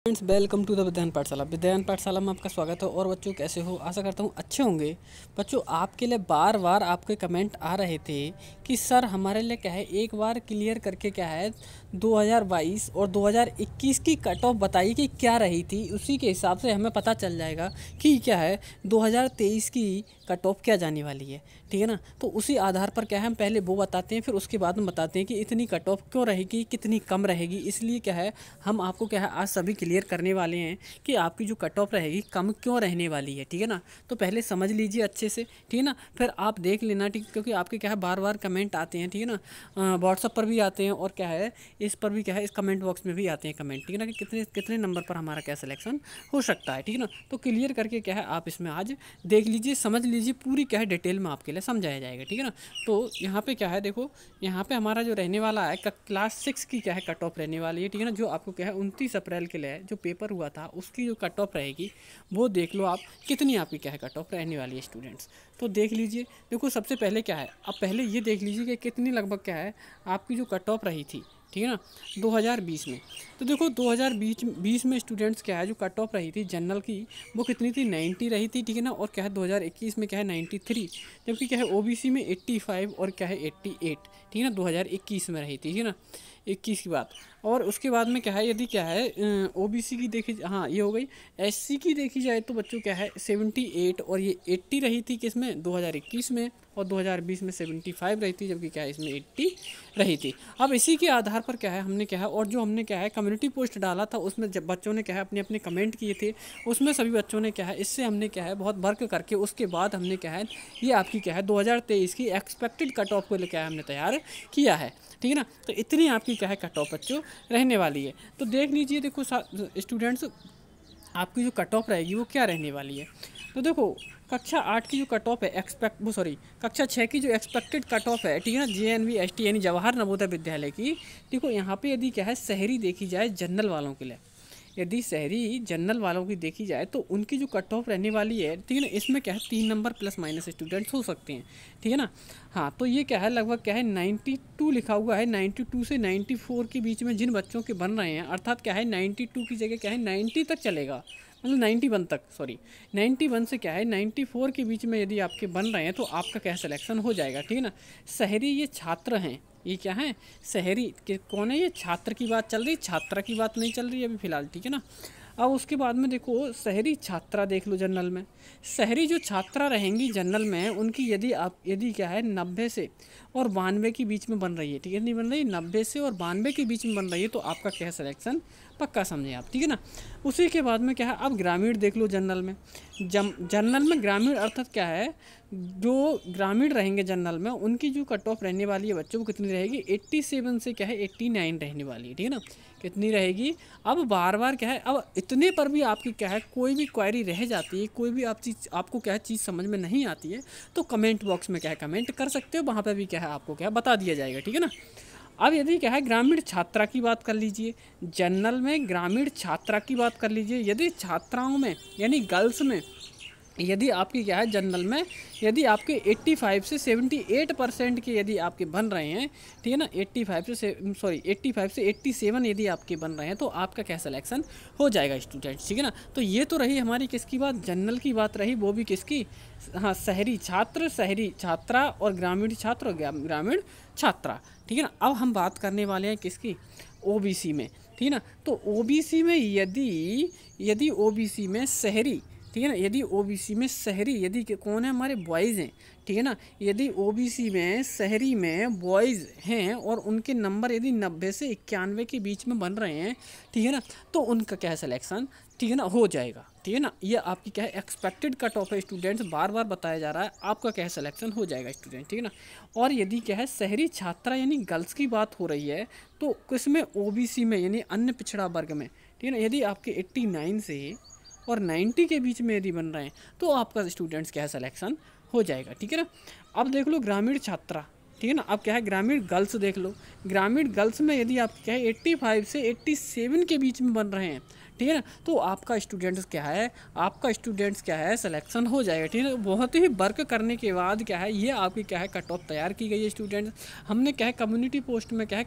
Friends, welcome to the विद्यान पाठशाला। विद्यान पाठशाला में आपका स्वागत है। और बच्चों, कैसे हो? आशा करता हूँ अच्छे होंगे। बच्चों, आपके लिए बार बार आपके कमेंट आ रहे थे कि सर हमारे लिए क्या है, एक बार क्लियर करके क्या है 2022 और 2021 की कट ऑफ बताइए कि क्या रही थी। उसी के हिसाब से हमें पता चल जाएगा कि क्या है 2023 की कट ऑफ क्या जाने वाली है। ठीक है ना? तो उसी आधार पर क्या है हम पहले वो बताते हैं, फिर उसके बाद में बताते हैं कि इतनी कट ऑफ क्यों रहेगी, कितनी कम रहेगी। इसलिए क्या है हम आपको क्या है आज सभी क्लियर करने वाले हैं कि आपकी जो कट ऑफ रहेगी कम क्यों रहने वाली है। ठीक है ना? तो पहले समझ लीजिए अच्छे से, ठीक है ना? फिर आप देख लेना, ठीक, क्योंकि आपके क्या है बार बार कमेंट आते हैं, ठीक है ना? व्हाट्सअप पर भी आते हैं और क्या है इस पर भी क्या है, इस कमेंट बॉक्स में भी आते हैं कमेंट, ठीक है ना, कि कितने कितने नंबर पर हमारा क्या सिलेक्शन हो सकता है। ठीक है ना? तो क्लियर करके क्या है आप इसमें आज देख लीजिए, समझ लीजिए, पूरी क्या है डिटेल में आपके लिए समझाया जाएगा। ठीक है ना? तो यहाँ पे क्या है, देखो यहाँ पे हमारा जो रहने वाला है क्लास 6 की क्या है कट ऑफ रहने वाली है। ठीक है ना? जो आपको क्या है 29 अप्रैल के लिए जो पेपर हुआ था उसकी जो कट ऑफ रहेगी वो देख लो आप, कितनी आपकी क्या है कट ऑफ रहने वाली है स्टूडेंट्स। तो देख लीजिए, देखो सबसे पहले क्या है, अब पहले ये देख लीजिए कि कितनी लगभग क्या है आपकी जो कट ऑफ रही थी। ठीक है ना? 2020 में। तो देखो 2020 में स्टूडेंट्स क्या है जो कट ऑफ रही थी जनरल की वो कितनी थी, 90 रही थी। ठीक है ना? और क्या है 2021 में क्या है 93, जबकि क्या है ओबीसी में 85 और क्या है 88। ठीक है ना? 2021 में रही थी। ठीक है ना? 21 की बात। और उसके बाद में क्या है, यदि क्या है ओबीसी की देखी, हाँ ये हो गई। एससी की देखी जाए तो बच्चों क्या है 78 और ये 80 रही थी किसमें 2021 में, और 2020 में 75 रही थी, जबकि क्या है इसमें 80 रही थी। अब इसी के आधार पर क्या है हमने क्या है, और जो हमने क्या है कम्युनिटी पोस्ट डाला था उसमें जब बच्चों ने क्या है अपने अपने कमेंट किए थे, उसमें सभी बच्चों ने क्या है इससे हमने क्या है बहुत वर्क करके उसके बाद हमने क्या है ये आपकी क्या है 2023 की एक्सपेक्टेड कट ऑफ को क्या है हमने तैयार किया है। ठीक है ना? तो इतनी आपकी क्या है कट ऑफ बच्चों रहने वाली है। तो देख लीजिए, देखो स्टूडेंट्स आपकी जो कट ऑफ रहेगी वो क्या रहने वाली है। तो देखो कक्षा 8 की जो कट ऑफ है कक्षा 6 की जो एक्सपेक्टेड कट ऑफ है, ठीक है ना, JNV ST यानी जवाहर नवोदय विद्यालय की। देखो यहाँ पे यदि क्या है शहरी देखी जाए जनरल वालों के लिए, यदि शहरी जनरल वालों की देखी जाए तो उनकी जो कट ऑफ रहने वाली है, ठीक है ना, इसमें क्या है 3 नंबर प्लस माइनस स्टूडेंट्स हो सकते हैं। ठीक है ना? हाँ, तो ये क्या है लगभग क्या है 92 लिखा हुआ है, 92 से 94 के बीच में जिन बच्चों के बन रहे हैं, अर्थात क्या है 92 की जगह क्या है 90 तक चलेगा, मतलब 91 तक, सॉरी 91 से क्या है 94 के बीच में यदि आपके बन रहे हैं तो आपका क्या सिलेक्शन हो जाएगा। ठीक है ना? शहरी ये छात्र हैं, ये क्या है शहरी के कौन है, ये छात्र की बात चल रही, छात्रा की बात नहीं चल रही अभी फ़िलहाल। ठीक है ना? अब उसके बाद में देखो शहरी छात्रा देख लो जनरल में, शहरी जो छात्रा रहेंगी जनरल में उनकी यदि क्या है 90 से और 92 के बीच में बन रही है, ठीक है, नहीं बन रही 90 से और 92 के बीच में बन रही है, तो आपका क्या है सिलेक्शन पक्का समझे आप। ठीक है ना? उसी के बाद में क्या है अब ग्रामीण देख लो जनरल में, जनरल में ग्रामीण अर्थात क्या है जो ग्रामीण रहेंगे जनरल में उनकी जो कट ऑफ रहने वाली है बच्चों को कितनी रहेगी 87 से क्या है 89 रहने वाली है। ठीक है ना? कितनी रहेगी। अब बार बार क्या है, अब इतने पर भी आपकी क्या है कोई भी क्वेरी रह जाती है, कोई भी आपको क्या है चीज़ समझ में नहीं आती है तो कमेंट बॉक्स में क्या है कमेंट कर सकते हो, वहाँ पे भी क्या है आपको क्या है बता दिया जाएगा। ठीक है ना? अब यदि क्या है ग्रामीण छात्रा की बात कर लीजिए, जनरल में ग्रामीण छात्रा की बात कर लीजिए, यदि छात्राओं में यानी गर्ल्स में यदि आपकी क्या है जनरल में यदि आपके 85 से 78% के यदि आपके बन रहे हैं, ठीक है ना, 85 से 87 यदि आपके बन रहे हैं तो आपका क्या सिलेक्शन हो जाएगा स्टूडेंट्स। ठीक है ना? तो ये तो रही हमारी किसकी बात, जनरल की बात रही, वो भी किसकी, हाँ शहरी छात्र, शहरी छात्रा और ग्रामीण छात्र और ग्रामीण छात्रा। ठीक है ना? अब हम बात करने वाले हैं किसकी, ओबीसी में। ठीक है ना? तो ओबीसी में यदि ओबीसी में शहरी, ठीक है ना, यदि ओबीसी में शहरी यदि कौन है हमारे बॉयज़ हैं, ठीक है ना, यदि ओबीसी में शहरी में बॉयज़ हैं और उनके नंबर यदि 90 से 91 के बीच में बन रहे हैं, ठीक है ना, तो उनका क्या है सिलेक्शन, ठीक है ना, हो जाएगा। ठीक है ना? ये आपकी क्या है एक्सपेक्टेड कट ऑफ है स्टूडेंट्स, बार बार बताया जा रहा है आपका क्या है सिलेक्शन हो जाएगा स्टूडेंट। ठीक है ना? और यदि क्या है शहरी छात्रा यानी गर्ल्स की बात हो रही है तो किसमें, ओबीसी में यानी अन्य पिछड़ा वर्ग में, ठीक है ना, यदि आपके 89 से और 90 के बीच में यदि बन रहे हैं तो आपका स्टूडेंट्स क्या है सिलेक्शन हो जाएगा। ठीक है ना? अब देख लो ग्रामीण छात्रा, ठीक है ना, अब क्या है ग्रामीण गर्ल्स देख लो, ग्रामीण गर्ल्स में यदि आप क्या है 85 से 87 के बीच में बन रहे हैं, ठीक है ना। तो आपका स्टूडेंट्स क्या है सिलेक्शन हो जाएगा, ठीक है ना। बहुत ही वर्क करने के बाद क्या है ये आपकी क्या है कट ऑफ तैयार की गई है स्टूडेंट्स। हमने क्या है कम्युनिटी पोस्ट में क्या है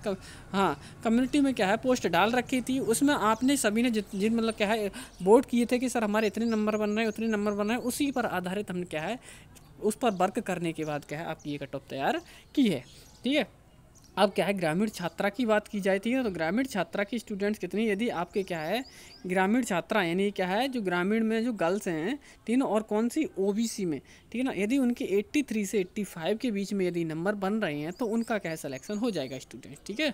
कम्युनिटी में क्या है पोस्ट डाल रखी थी, उसमें आपने सभी ने जिन मतलब क्या है वोट किए थे कि सर हमारे इतने नंबर बन रहे हैं उतने नंबर बन रहे हैं, उसी पर आधारित हमने क्या है उस पर वर्क करने के बाद क्या है आपकी ये कट ऑफ तैयार की है, ठीक है। अब क्या है ग्रामीण छात्रा की बात की जाती है तो ग्रामीण छात्रा की स्टूडेंट्स कितनी, यदि आपके क्या है ग्रामीण छात्रा यानी क्या है जो ग्रामीण में जो गर्ल्स हैं, ठीक है ना, और कौन सी ओबीसी में, ठीक है ना, यदि उनके 83 से 85 के बीच में यदि नंबर बन रहे हैं तो उनका क्या है सिलेक्शन हो जाएगा स्टूडेंट्स, ठीक है।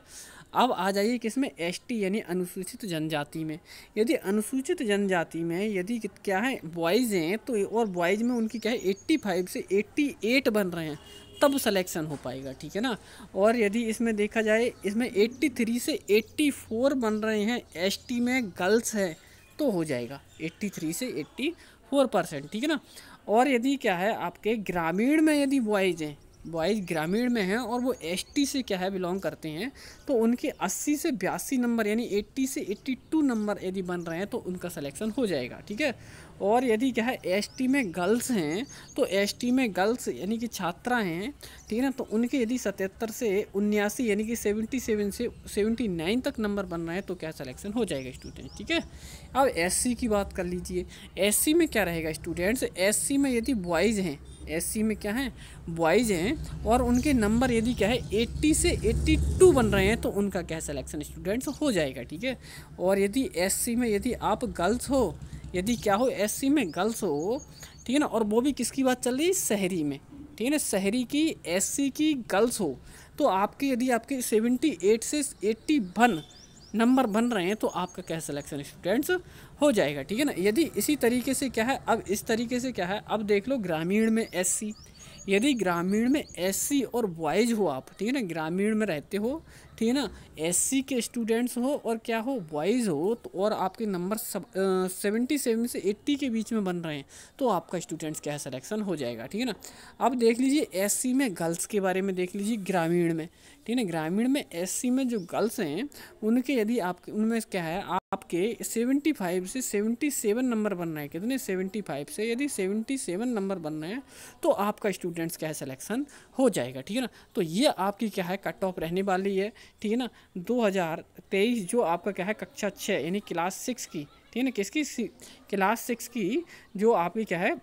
अब आ जाइए किसमें एसटी यानी अनुसूचित जनजाति में। यदि अनुसूचित जनजाति में यदि क्या है बॉयज़ हैं तो और बॉयज़ में उनकी क्या है 85 से 88 बन रहे हैं तब सिलेक्शन हो पाएगा, ठीक है ना। और यदि इसमें देखा जाए इसमें 83 से 84 बन रहे हैं एसटी में गर्ल्स है तो हो जाएगा 83 से 84%, ठीक है ना। और यदि क्या है आपके ग्रामीण में यदि बॉयज़ हैं, बॉयज़ ग्रामीण में हैं और वो एसटी से क्या है बिलोंग करते हैं तो उनके 80 से 82 नंबर यानी 80 से 82 नंबर यदि बन रहे हैं तो उनका सिलेक्शन हो जाएगा, ठीक है। और यदि क्या है एसटी में गर्ल्स हैं तो एसटी में गर्ल्स यानी कि छात्रा हैं, ठीक है ना, तो उनके यदि 77 से 79 यानी कि 77 से 79 तक नंबर बन रहे हैं तो क्या सिलेक्शन हो जाएगा स्टूडेंट, ठीक है। अब एससी की बात कर लीजिए। एससी में क्या रहेगा स्टूडेंट्स, एससी में यदि बॉयज़ हैं, एससी में क्या है बॉयज़ हैं और उनके नंबर यदि क्या है 80 से 82 बन रहे हैं तो उनका क्या सिलेक्शन स्टूडेंट्स हो जाएगा, ठीक है। और यदि एससी में यदि आप गर्ल्स हो, यदि क्या हो एससी में गर्ल्स हो, ठीक है ना, और वो भी किसकी बात चल रही है शहरी में, ठीक है ना, शहरी की एससी की गर्ल्स हो तो आपके यदि आपके 78 से 81 नंबर बन रहे हैं तो आपका क्या सिलेक्शन स्टूडेंट्स हो जाएगा, ठीक है ना। यदि इसी तरीके से क्या है अब इस तरीके से क्या है अब देख लो ग्रामीण में एससी, यदि ग्रामीण में एससी और बॉयज़ हो आप, ठीक है ना, ग्रामीण में रहते हो, ठीक है ना, एससी के स्टूडेंट्स हो और क्या हो बॉयज़ हो तो और आपके नंबर 77 से 80 के बीच में बन रहे हैं तो आपका स्टूडेंट्स क्या है सिलेक्शन हो जाएगा, ठीक है ना। अब देख लीजिए एससी में गर्ल्स के बारे में देख लीजिए ग्रामीण में, ठीक है ना, ग्रामीण में एससी में जो गर्ल्स हैं उनके यदि आपके उनमें क्या है आपके 75 से 77 नंबर बन रहे हैं, कितने 75 से यदि 77 नंबर बन रहे हैं तो आपका स्टूडेंट्स क्या है सिलेक्शन हो जाएगा, ठीक है ना। तो ये आपकी क्या है कट ऑफ रहने वाली है, ठीक है ना। 2023 जो आपका क्या है कक्षा 6 यानी क्लास 6 की, ठीक है ना, किसकी क्लास 6 की जो आपकी क्या है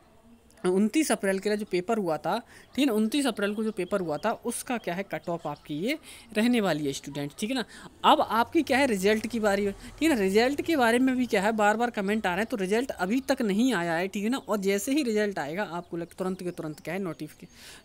29 अप्रैल के लिए जो पेपर हुआ था, ठीक है ना, 29 अप्रैल को जो पेपर हुआ था उसका क्या है कट ऑफ आपकी ये रहने वाली है स्टूडेंट, ठीक है ना। अब आपकी क्या है रिजल्ट की बारी है, ठीक है ना। रिजल्ट के बारे में भी क्या है बार बार कमेंट आ रहे हैं तो रिजल्ट अभी तक नहीं आया है, ठीक है ना। और जैसे ही रिजल्ट आएगा आपको तुरंत के तुरंत क्या है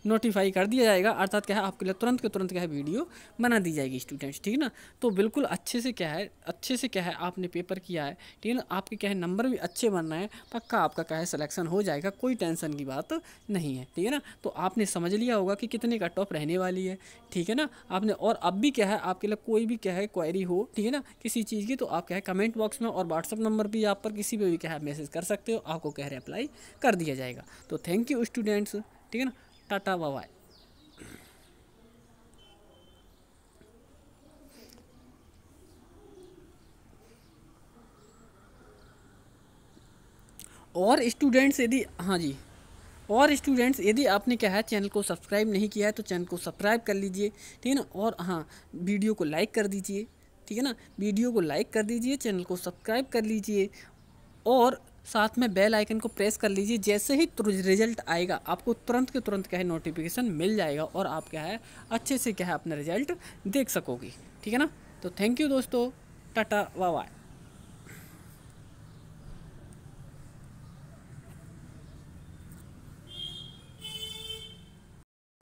नोटिफाई कर दिया जाएगा, अर्थात क्या है आपके लिए तुरंत के तुरंत क्या है वीडियो बना दी जाएगी स्टूडेंट्स, ठीक है ना। तो बिल्कुल अच्छे से क्या है आपने पेपर किया है, ठीक है ना, आपके क्या है नंबर भी अच्छे बन रहे हैं, पक्का आपका क्या है सिलेक्शन हो जाएगा, कोई टेंशन की बात नहीं है, ठीक है ना। तो आपने समझ लिया होगा कि कितने कट ऑफ रहने वाली है, ठीक है ना आपने। और अब भी क्या है आपके लिए कोई भी क्या है क्वेरी हो, ठीक है ना, किसी चीज़ की तो आप क्या है कमेंट बॉक्स में और व्हाट्सअप नंबर भी आप पर किसी पे भी क्या है मैसेज कर सकते हो, आपको क्या है रिप्लाई कर दिया जाएगा। तो थैंक यू स्टूडेंट्स, ठीक है ना, टाटा बाय बाय। और स्टूडेंट्स यदि हाँ जी और स्टूडेंट्स यदि आपने क्या है चैनल को सब्सक्राइब नहीं किया है तो चैनल को सब्सक्राइब कर लीजिए, ठीक है ना। और हाँ वीडियो को लाइक कर दीजिए, ठीक है ना, वीडियो को लाइक कर दीजिए, चैनल को सब्सक्राइब कर लीजिए और साथ में बेल आइकन को प्रेस कर लीजिए। जैसे ही रिजल्ट आएगा आपको तुरंत के तुरंत क्या है नोटिफिकेशन मिल जाएगा और आप क्या है अच्छे से क्या है अपना रिजल्ट देख सकोगे, ठीक है ना। तो थैंक यू दोस्तों, टाटा बाय बाय।